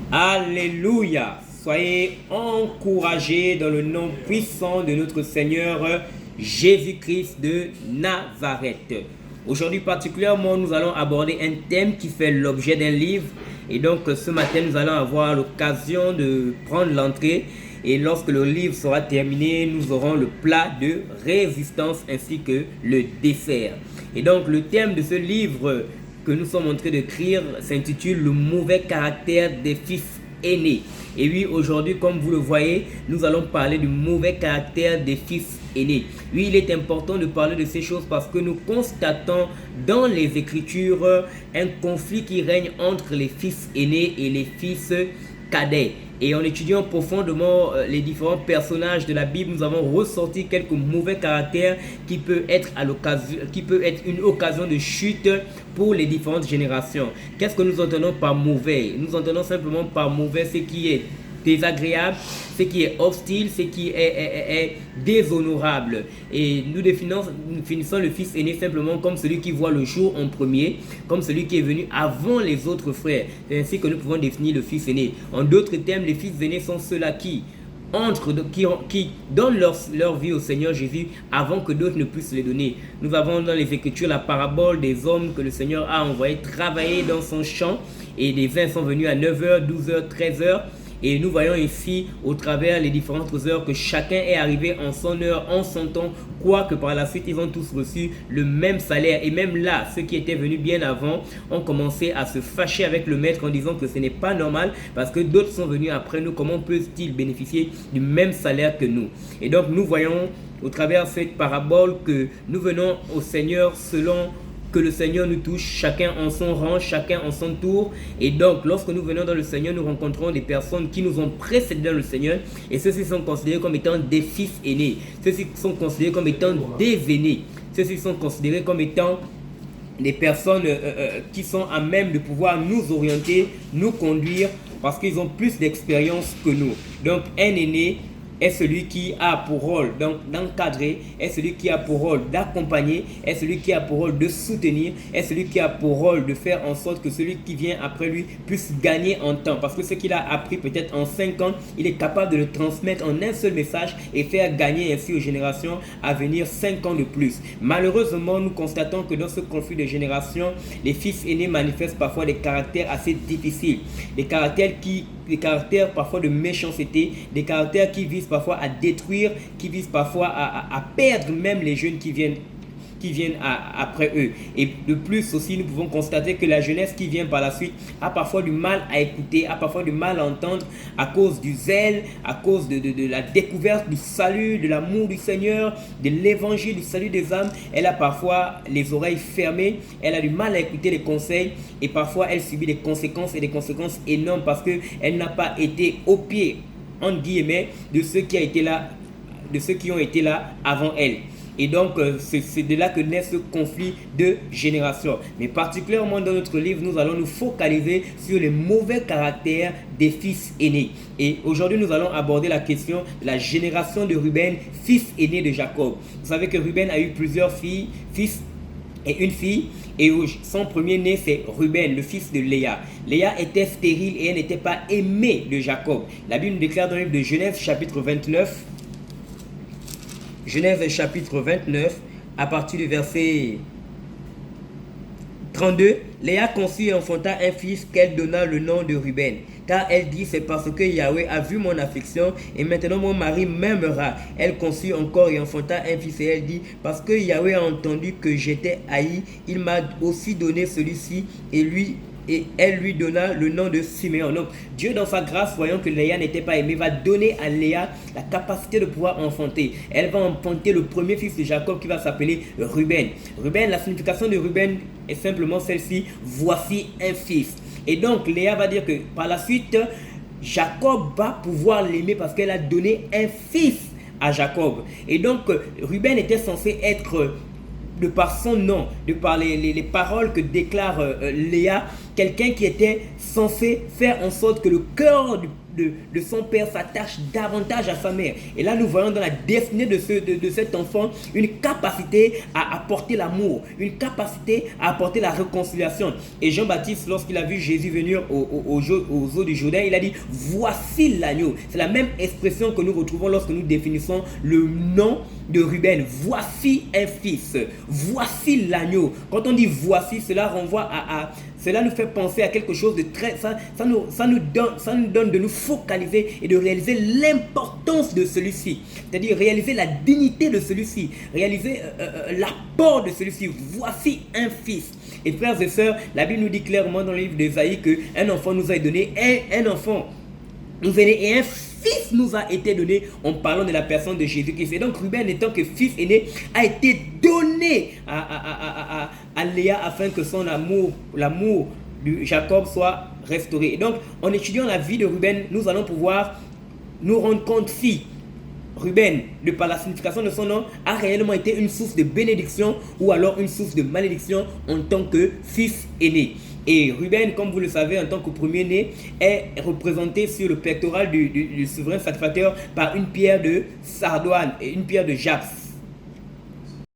Alléluia. Soyez encouragés dans le nom puissant de notre Seigneur Jésus-Christ de Nazareth. Aujourd'hui particulièrement, nous allons aborder un thème qui fait l'objet d'un livre. Et donc ce matin, nous allons avoir l'occasion de prendre l'entrée. Et lorsque le livre sera terminé, nous aurons le plat de résistance ainsi que le dessert. Et donc le thème de ce livre que nous sommes en train d'écrire s'intitule « Le mauvais caractère des fils aînés ». Et oui, aujourd'hui, comme vous le voyez, nous allons parler du mauvais caractère des fils aînés. Oui, il est important de parler de ces choses parce que nous constatons dans les Écritures un conflit qui règne entre les fils aînés et les fils cadets. Et en étudiant profondément les différents personnages de la Bible, nous avons ressorti quelques mauvais caractères qui peut être une occasion de chute pour les différentes générations. Qu'est-ce que nous entendons par mauvais? Nous entendons simplement par mauvais ce qui est désagréable, ce qui est hostile, ce qui est déshonorable. Et nous finissons le fils aîné simplement comme celui qui voit le jour en premier, comme celui qui est venu avant les autres frères. C'est ainsi que nous pouvons définir le fils aîné. En d'autres termes, les fils aînés sont ceux-là qui donnent leur vie au Seigneur Jésus avant que d'autres ne puissent les donner. Nous avons dans les Écritures la parabole des hommes que le Seigneur a envoyés travailler dans son champ, et les uns sont venus à 9h, 12h, 13h. Et nous voyons ici, au travers les différentes heures, que chacun est arrivé en son heure, en son temps, quoique par la suite, ils ont tous reçu le même salaire. Et même là, ceux qui étaient venus bien avant ont commencé à se fâcher avec le maître en disant que ce n'est pas normal parce que d'autres sont venus après nous. Comment peuvent-ils bénéficier du même salaire que nous? Et donc, nous voyons au travers de cette parabole que nous venons au Seigneur selon que le Seigneur nous touche, chacun en son rang, chacun en son tour. Et donc, lorsque nous venons dans le Seigneur, nous rencontrons des personnes qui nous ont précédés dans le Seigneur. Et ceux-ci sont considérés comme étant des fils aînés. Ceux-ci sont considérés comme étant des aînés. Ceux-ci sont considérés comme étant des personnes qui sont à même de pouvoir nous orienter, nous conduire, parce qu'ils ont plus d'expérience que nous. Donc, un aîné est celui qui a pour rôle d'encadrer, est celui qui a pour rôle d'accompagner, est celui qui a pour rôle de soutenir, est celui qui a pour rôle de faire en sorte que celui qui vient après lui puisse gagner en temps. Parce que ce qu'il a appris peut-être en 5 ans, il est capable de le transmettre en un seul message et faire gagner ainsi aux générations à venir 5 ans de plus. Malheureusement, nous constatons que dans ce conflit de génération, les fils aînés manifestent parfois des caractères assez difficiles. Des caractères parfois de méchanceté, des caractères qui visent parfois à détruire, qui visent parfois à perdre même les jeunes qui viennent après eux. Et de plus aussi, nous pouvons constater que la jeunesse qui vient par la suite a parfois du mal à écouter, a parfois du mal à entendre à cause du zèle, à cause de la découverte du salut, de l'amour du Seigneur, de l'évangile, du salut des âmes. Elle a parfois les oreilles fermées, elle a du mal à écouter les conseils et parfois elle subit des conséquences et des conséquences énormes parce qu'elle n'a pas été au pied, entre guillemets, de ceux qui ont été là avant elle. Et donc, c'est de là que naît ce conflit de génération. Mais particulièrement dans notre livre, nous allons nous focaliser sur les mauvais caractères des fils aînés. Et aujourd'hui, nous allons aborder la question de la génération de Ruben, fils aîné de Jacob. Vous savez que Ruben a eu plusieurs fils et une fille. Et son premier-né, c'est Ruben, le fils de Léa. Léa était stérile et elle n'était pas aimée de Jacob. La Bible nous déclare dans le livre de Genèse, chapitre 29, Genèse chapitre 29, à partir du verset 32, Léa conçut et enfanta un fils qu'elle donna le nom de Ruben. Car elle dit, c'est parce que Yahweh a vu mon affliction et maintenant mon mari m'aimera. Elle conçut encore et enfanta un fils et elle dit, parce que Yahweh a entendu que j'étais haï, il m'a aussi donné celui-ci et elle lui donna le nom de Siméon. Donc, Dieu dans sa grâce, voyant que Léa n'était pas aimée, va donner à Léa la capacité de pouvoir enfanter. Elle va enfanter le premier fils de Jacob qui va s'appeler Ruben. Ruben, la signification de Ruben est simplement celle-ci, voici un fils. Et donc, Léa va dire que par la suite, Jacob va pouvoir l'aimer parce qu'elle a donné un fils à Jacob. Et donc, Ruben était censé être, de par son nom, de par les paroles que déclare Léa, quelqu'un qui était censé faire en sorte que le cœur de son père s'attache davantage à sa mère. Et là, nous voyons dans la destinée de cet enfant une capacité à apporter l'amour, une capacité à apporter la réconciliation. Et Jean-Baptiste, lorsqu'il a vu Jésus venir aux eaux du Jourdain, il a dit « Voici l'agneau ». C'est la même expression que nous retrouvons lorsque nous définissons le nom de Ruben. Voici un fils, voici l'agneau. Quand on dit voici, cela renvoie cela nous fait penser à quelque chose de très... Ça nous donne de nous focaliser et de réaliser l'importance de celui-ci. C'est-à-dire réaliser la dignité de celui-ci, réaliser l'apport de celui-ci. Voici un fils. Et frères et sœurs, la Bible nous dit clairement dans le livre d'Ésaïe qu'un enfant nous a donné, un enfant nous est né et un fils nous a été donné en parlant de la personne de Jésus-Christ. Et donc Ruben, étant que fils aîné, a été donné à Léa afin que son l'amour de Jacob soit restauré. Et donc, en étudiant la vie de Ruben, nous allons pouvoir nous rendre compte si Ruben, de par la signification de son nom, a réellement été une source de bénédiction ou alors une source de malédiction en tant que fils aîné. Et Ruben, comme vous le savez, en tant que premier-né, est représenté sur le pectoral du souverain sacrificateur par une pierre de sardoine et une pierre de jaspis.